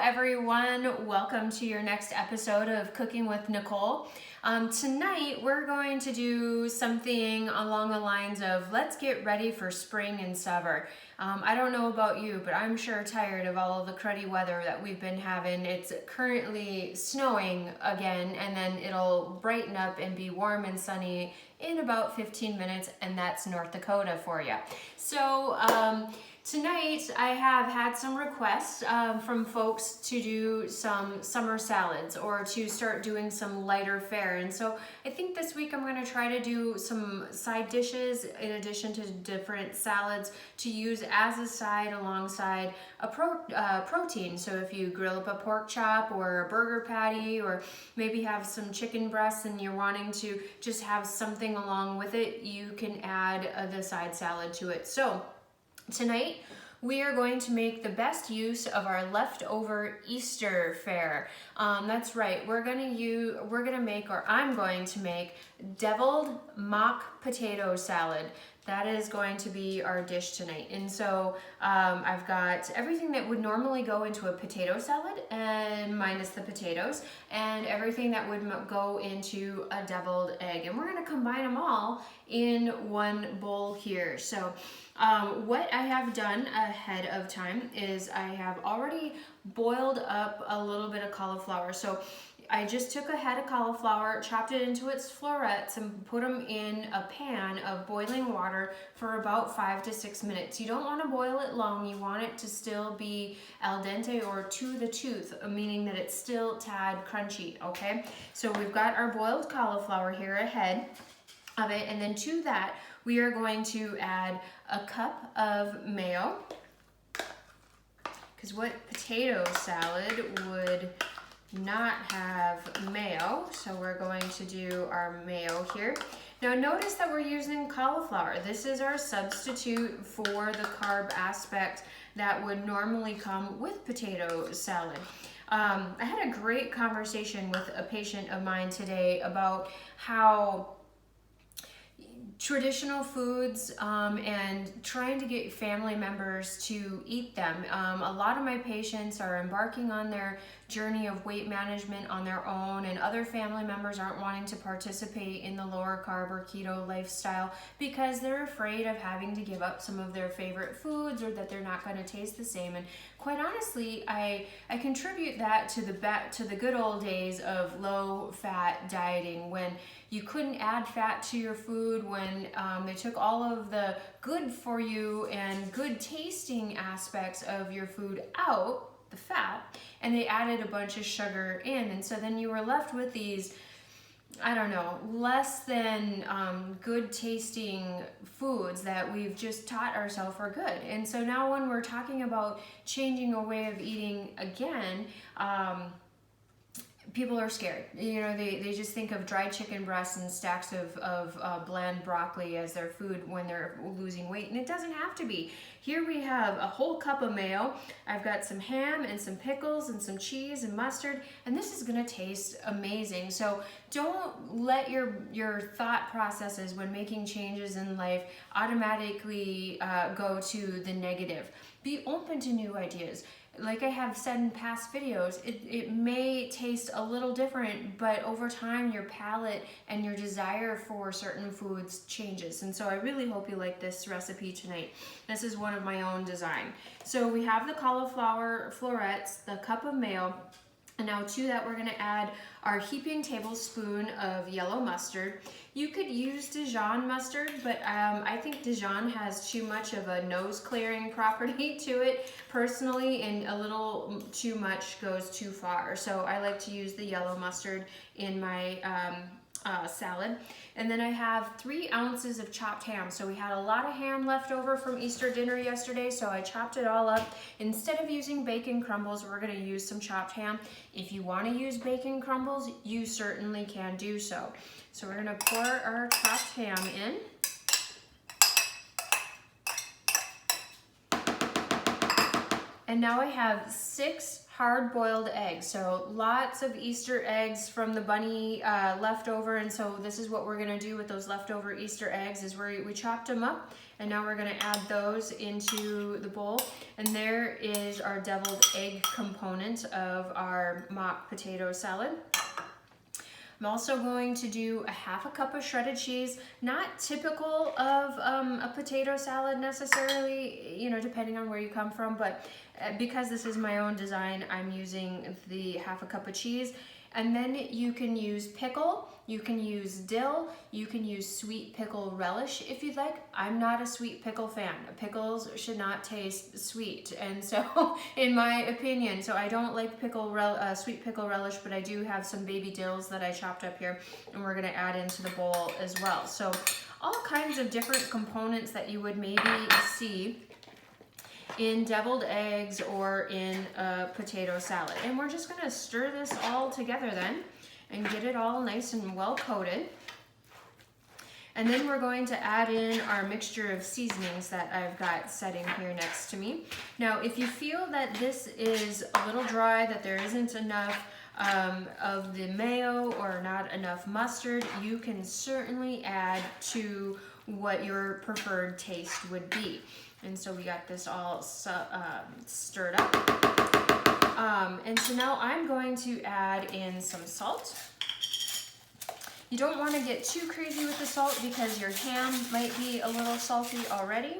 everyone, welcome to your next episode of Cooking with Nichole. Tonight we're going to do something along the lines of let's get ready for spring and summer. I don't know about you, but I'm sure tired of all of the cruddy weather that we've been having. It's currently snowing again, and then it'll brighten up and be warm and sunny in about 15 minutes, and that's North Dakota for you. So tonight I have had some requests from folks to do some summer salads or to start doing some lighter fare, and so I think this week I'm going to try to do some side dishes in addition to different salads to use as a side alongside a protein. So if you grill up a pork chop or a burger patty, or maybe have some chicken breasts and you're wanting to just have something along with it, you can add the side salad to it. So tonight we are going to make the best use of our leftover Easter fare. That's right, I'm going to make deviled mock potato salad. That is going to be our dish tonight. And so I've got everything that would normally go into a potato salad, and minus the potatoes, and everything that would go into a deviled egg. And we're gonna combine them all in one bowl here. So what I have done ahead of time is I have already boiled up a little bit of cauliflower. So I just took a head of cauliflower, chopped it into its florets, and put them in a pan of boiling water for about 5 to 6 minutes. You don't want to boil it long. You want it to still be al dente or to the tooth, meaning that it's still tad crunchy, okay? So we've got our boiled cauliflower here ahead of it, and then to that we are going to add a cup of mayo, because what potato salad would not have mayo? So we're going to do our mayo here. Now notice that we're using cauliflower. This is our substitute for the carb aspect that would normally come with potato salad. I had a great conversation with a patient of mine today about how traditional foods and trying to get family members to eat them. A lot of my patients are embarking on their journey of weight management on their own, and other family members aren't wanting to participate in the lower carb or keto lifestyle because they're afraid of having to give up some of their favorite foods, or that they're not going to taste the same. And quite honestly, I contribute that to the good old days of low fat dieting, when you couldn't add fat to your food, when they took all of the good for you and good tasting aspects of your food out, the fat, and they added a bunch of sugar in. And so then you were left with these, I don't know, less than good tasting foods that we've just taught ourselves are good. And so now when we're talking about changing a way of eating again, people are scared. You know, they just think of dried chicken breasts and stacks of bland broccoli as their food when they're losing weight, and it doesn't have to be. Here we have a whole cup of mayo. I've got some ham and some pickles and some cheese and mustard, and this is gonna taste amazing. So don't let your thought processes when making changes in life automatically go to the negative. Be open to new ideas. Like I have said in past videos, it may taste a little different, but over time your palate and your desire for certain foods changes. And so I really hope you like this recipe tonight. This is one of my own design. So we have the cauliflower florets, the cup of mayo, and now to that we're going to add our heaping tablespoon of yellow mustard. You could use Dijon mustard, but I think Dijon has too much of a nose clearing property to it personally, and a little too much goes too far. So I like to use the yellow mustard in my salad. And then I have 3 ounces of chopped ham. So we had a lot of ham left over from Easter dinner yesterday, so I chopped it all up. Instead of using bacon crumbles, we're going to use some chopped ham. If you want to use bacon crumbles, you certainly can do so. So we're going to pour our chopped ham in. And now I have 6 hard-boiled eggs. So lots of Easter eggs from the bunny left over, and so this is what we're gonna do with those leftover Easter eggs is we chopped them up, And now we're gonna add those into the bowl. And there is our deviled egg component of our mock potato salad. I'm also going to do a half a cup of shredded cheese, not typical of a potato salad necessarily, you know, depending on where you come from, but because this is my own design, I'm using the half a cup of cheese. And then you can use pickle, you can use dill, you can use sweet pickle relish if you'd like. I'm not a sweet pickle fan. Pickles should not taste sweet, and so in my opinion, so I don't like sweet pickle relish, but I do have some baby dills that I chopped up here, and we're gonna add into the bowl as well. So all kinds of different components that you would maybe see in deviled eggs or in a potato salad. And we're just gonna stir this all together then and get it all nice and well coated. And then we're going to add in our mixture of seasonings that I've got setting here next to me. Now, if you feel that this is a little dry, that there isn't enough of the mayo or not enough mustard, you can certainly add to what your preferred taste would be. And so we got this all stirred up. And so now I'm going to add in some salt. You don't want to get too crazy with the salt because your ham might be a little salty already.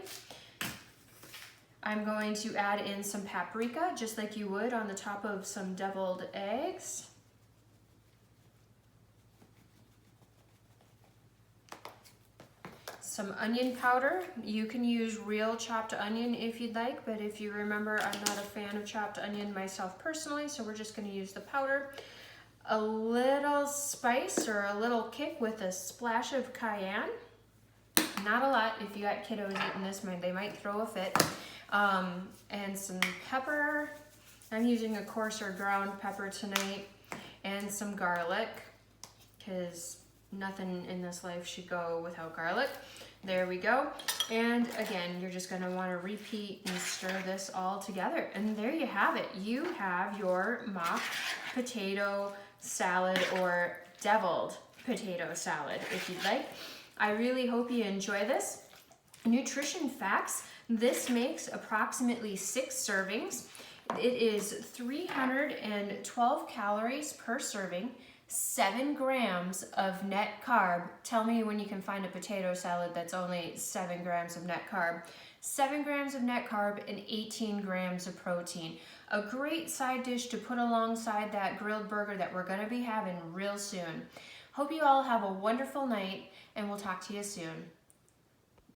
I'm going to add in some paprika, just like you would on the top of some deviled eggs. Some onion powder. You can use real chopped onion if you'd like, but if you remember, I'm not a fan of chopped onion myself personally, so we're just going to use the powder. A little spice or a little kick with a splash of cayenne. Not a lot. If you got kiddos eating this, they might throw a fit. And some pepper. I'm using a coarser ground pepper tonight. And some garlic, because nothing in this life should go without garlic. There we go. And again, you're just gonna wanna repeat and stir this all together. And there you have it. You have your mock potato salad or deviled potato salad, if you'd like. I really hope you enjoy this. Nutrition facts, this makes approximately 6 servings. It is 312 calories per serving, 7 grams of net carb. Tell me when you can find a potato salad that's only 7 grams of net carb. 7 grams of net carb and 18 grams of protein. A great side dish to put alongside that grilled burger that we're gonna be having real soon. Hope you all have a wonderful night, and we'll talk to you soon.